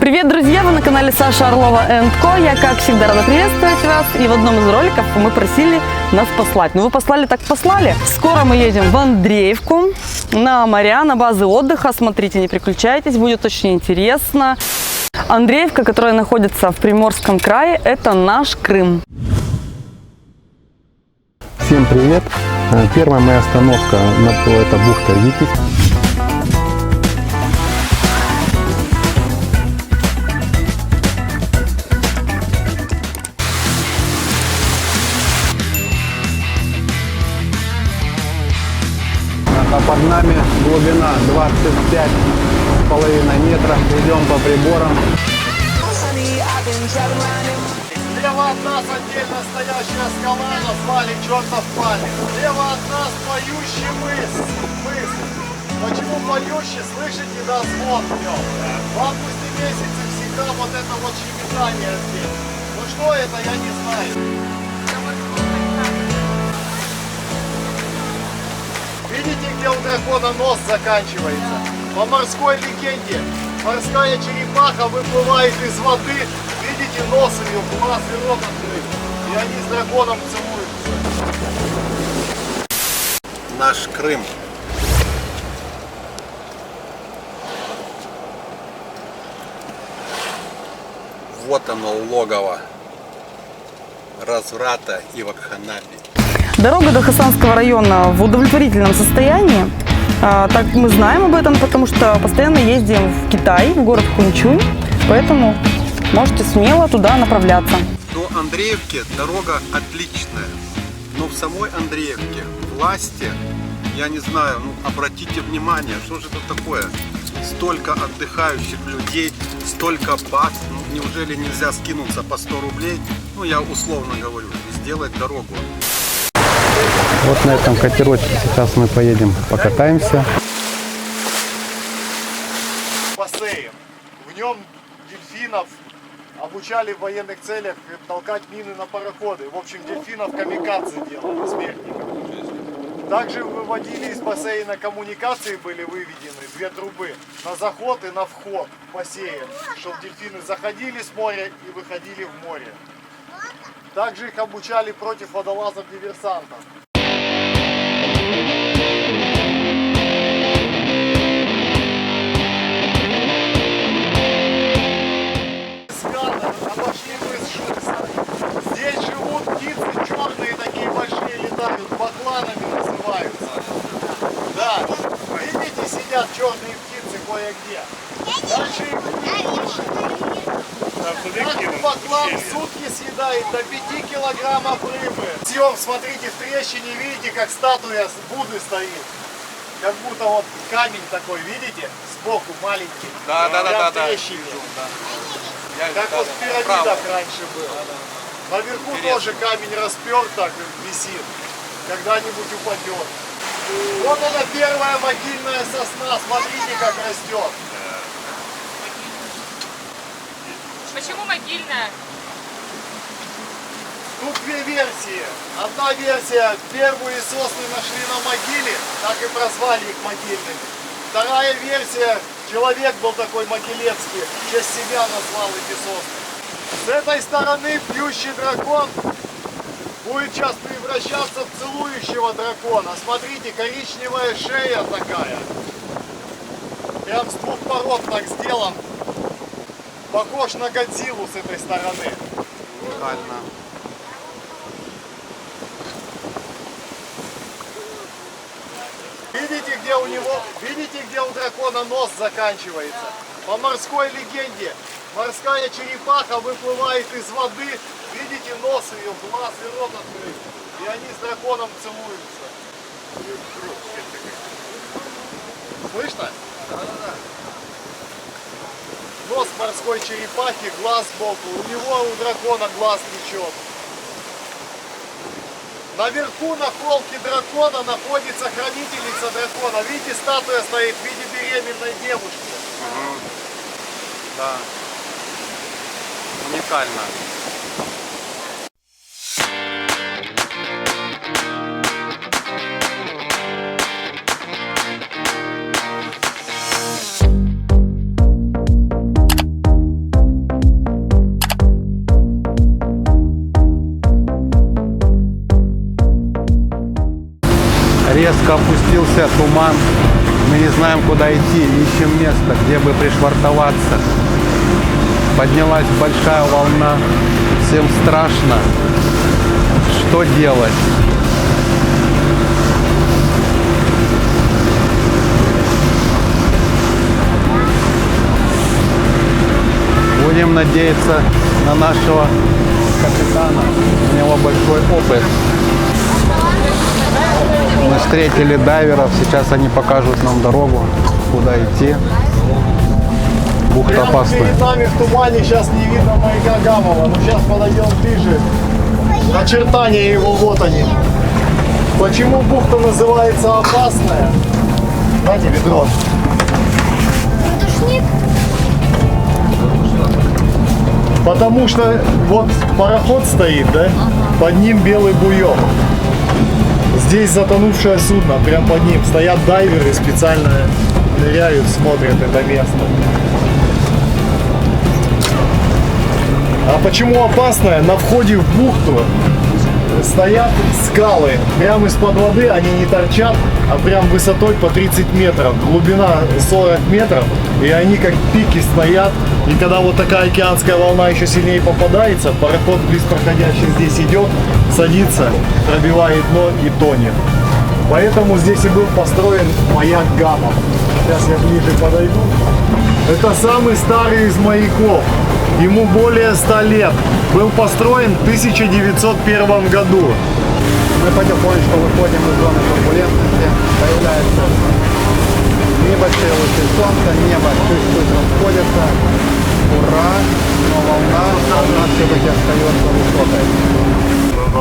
Привет, друзья! Вы на канале Саша Орлова & Co. Я, как всегда, рада приветствовать вас. И в одном из роликов мы просили нас послать. Ну, вы послали, так послали. Скоро мы едем в Андреевку, на моря, на базы отдыха. Смотрите, не переключайтесь, будет очень интересно. Андреевка, которая находится в Приморском крае, это наш Крым. Всем привет! Первая моя остановка это бухта Витязь. А под нами глубина 25,5 метров. Идем по приборам. Слева от нас отдельно стоящая скала, назвали чертов память. Слева от нас поющий мыс. Почему поющий? Слышите, да, звон в нем. В августе месяце всегда вот это вот щебетание здесь. Ну что это, я не знаю. Видите, где у дракона нос заканчивается? По морской легенде, морская черепаха выплывает из воды. Видите, нос ее, глаз и рот открыт. И они с драконом целуются. Наш Крым. Вот оно, логово разврата и вакханалии. Дорога до Хасанского района в удовлетворительном состоянии. Так мы знаем об этом, потому что постоянно ездим в Китай, в город Хунчунь. Поэтому можете смело туда направляться. До Андреевки дорога отличная. Но в самой Андреевке власти, я не знаю, обратите внимание, что же это такое? Столько отдыхающих людей, столько баз. Неужели нельзя скинуться по 100 рублей? Я условно говорю, сделать дорогу. Вот на этом катерочке сейчас мы поедем, покатаемся. Бассейн. В нем дельфинов обучали в военных целях толкать мины на пароходы. В общем, дельфинов камикадзе делали, смертников. Также выводили из бассейна, коммуникации были выведены, 2 трубы, на заход и на вход в бассейн, чтобы дельфины заходили с моря и выходили в море. Также их обучали против водолазов-диверсантов. Обошли мыс Шутса. Здесь живут птицы черные, такие большие, летают, бакланами называются. Да, видите, сидят черные птицы кое-где. Дальше их больше. Каждый баклан в сутки съедает до 5 килограммов рыбы. Съем, смотрите, в трещине, видите, как статуя Будды стоит. Как будто вот камень такой, видите, сбоку маленький. Да. Трещине. Как вот в пирамидах раньше было. Наверху тоже камень распер, так висит. Когда-нибудь упадет. Вот она, первая могильная сосна. Смотрите, как растет. Почему могильная? Тут 2 версии. Одна версия, первые сосны нашли на могиле, так и прозвали их могильными. Вторая версия, человек был такой Могилевский, в честь себя назвал эти сосны. С этой стороны пьющий дракон будет сейчас превращаться в целующего дракона. Смотрите, коричневая шея такая. Прям с 2 пород так сделан. Похож на Годзиллу с этой стороны. Уникально. Видите, где у дракона нос заканчивается? По морской легенде, морская черепаха выплывает из воды. Видите, нос ее, глаз и рот открыт. И они с драконом целуются. Слышно? Да. Нос морской черепахи, глаз сбоку. У дракона глаз течет. Наверху на холке дракона находится хранительница дракона. Видите, статуя стоит в виде беременной девушки. Да. Уникально. Резко опустился туман. Мы не знаем, куда идти. Ищем место, где бы пришвартоваться. Поднялась большая волна. Всем страшно. Что делать? Будем надеяться на нашего капитана. У него большой опыт. Мы встретили дайверов. Сейчас они покажут нам дорогу, куда идти. Бухта Прямо опасная. перед нами в тумане сейчас не видно маяка Гамова. Но сейчас подойдем ближе. Очертания его, вот они. Почему бухта называется опасная? Знаете, ведро. Потому что вот пароход стоит, да? Под ним белый буйок. Здесь затонувшее судно, прям под ним. Стоят дайверы, специально ныряют, смотрят это место. А почему опасное? На входе в бухту стоят скалы. Прямо из-под воды они не торчат, а прям высотой по 30 метров. Глубина 40 метров. И они как пики стоят. И когда вот такая океанская волна еще сильнее попадается, пароход близ проходящий здесь идет, садится, пробивает дно и тонет. Поэтому здесь и был построен маяк Гамов. Сейчас я ближе подойду. Это самый старый из маяков. Ему более 100 лет. Был построен в 1901 году. Мы потихонечку выходим из зоны турбулентности. Появляется небольшие лучи солнца, небо чуть-чуть расходится. Ура! Но волна все-таки остается высокой.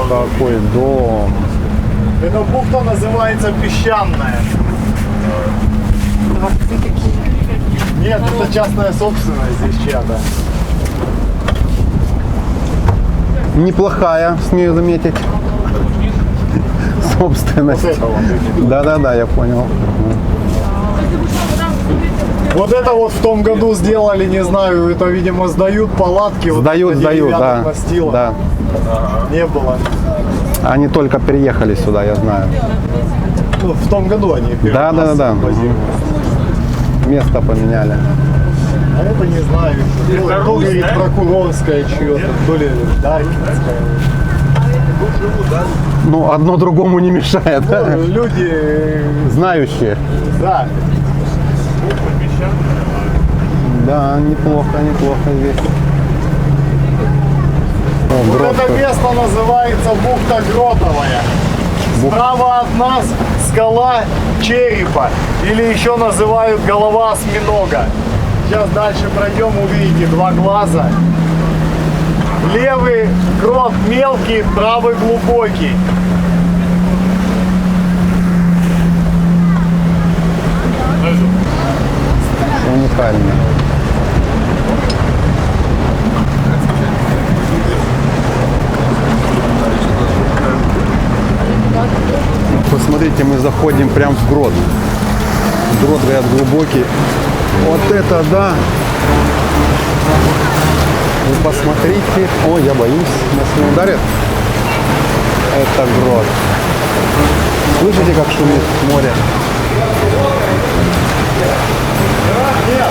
Какой дом! Эта бухта называется Песчаная. Нет, это частная собственность здесь чья-то. Неплохая, смею заметить. Собственность. Вот это вот. Да-да-да, я понял. Вот это вот в том году сделали, не знаю, это, видимо, сдают палатки. Сдают, вот, сдают, да. Настила. Да. Не было. Они только переехали сюда, я знаю. Ну, в том году они первый Да, да, раз да, да. базировались. Место поменяли. А это не знаю. То, говорит, прокурорская чье-то, то ли Даркинская. Ну, одно другому не мешает. Ну, люди, Знающие. да. Да, неплохо, неплохо здесь. О, Вот грот. это место называется бухта Гротовая. Справа от нас скала Черепа, или еще называют голова осьминога. Сейчас дальше пройдем, увидите два глаза. Левый грот мелкий, правый глубокий. Уникально. Посмотрите, мы заходим прям в грот. Грот, говорят, глубокий. Вот это да! Вы посмотрите. Ой, я боюсь, нас не ударит. Это грот. Слышите, как шумит море? Нет,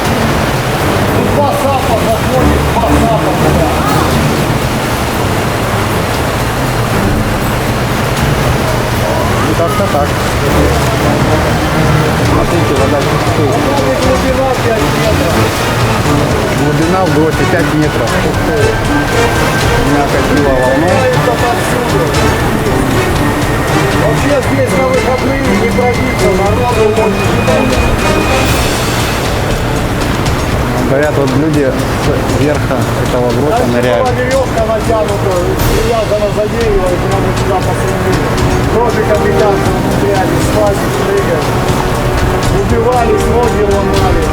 два сапа заходит, два сапа. И как-то так. Смотрите, вода чистая. Глубина 5 метров. Глубина в гроте 5 метров. Ух ты. Меня окатило волной. Это отсюда. Вообще здесь на выходные не пробиться, народу очень много. Говорят, вот люди с верха этого грота Раньше ныряют. была веревка натянута, привязана за дерево, и мы сюда посадили. Тоже американцы ныряли, спать, прыгать. Убивались, ноги ломали.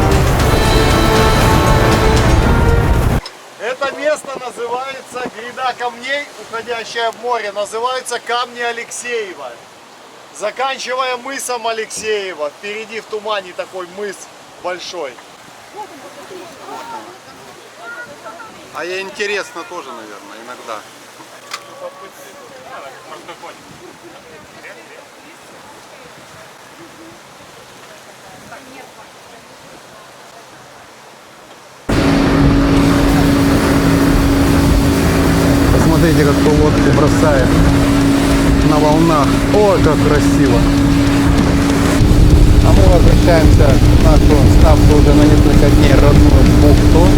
Это место называется, гряда камней, уходящая в море, называется камни Алексеева. Заканчивая мысом Алексеева, впереди в тумане такой мыс большой. А ей интересно тоже, наверное, иногда. Смотрите, как лодку бросает на волнах. Ой, как красиво. А мы возвращаемся в нашу ставшую уже на несколько дней родную бухту.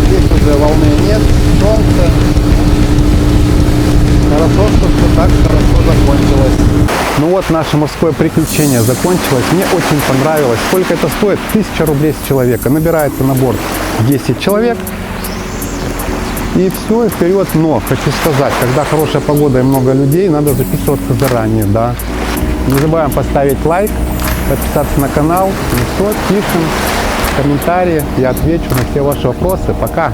Здесь уже волны нет, солнце. Хорошо, что все так хорошо закончилось. Ну вот, наше морское приключение закончилось. Мне очень понравилось. Сколько это стоит? 1000 рублей с человека. Набирается на борт 10 человек. И все, и вперед. Но, хочу сказать, когда хорошая погода и много людей, надо записываться заранее, да. Не забываем поставить лайк, подписаться на канал. И все, пишем комментарии, я отвечу на все ваши вопросы. Пока!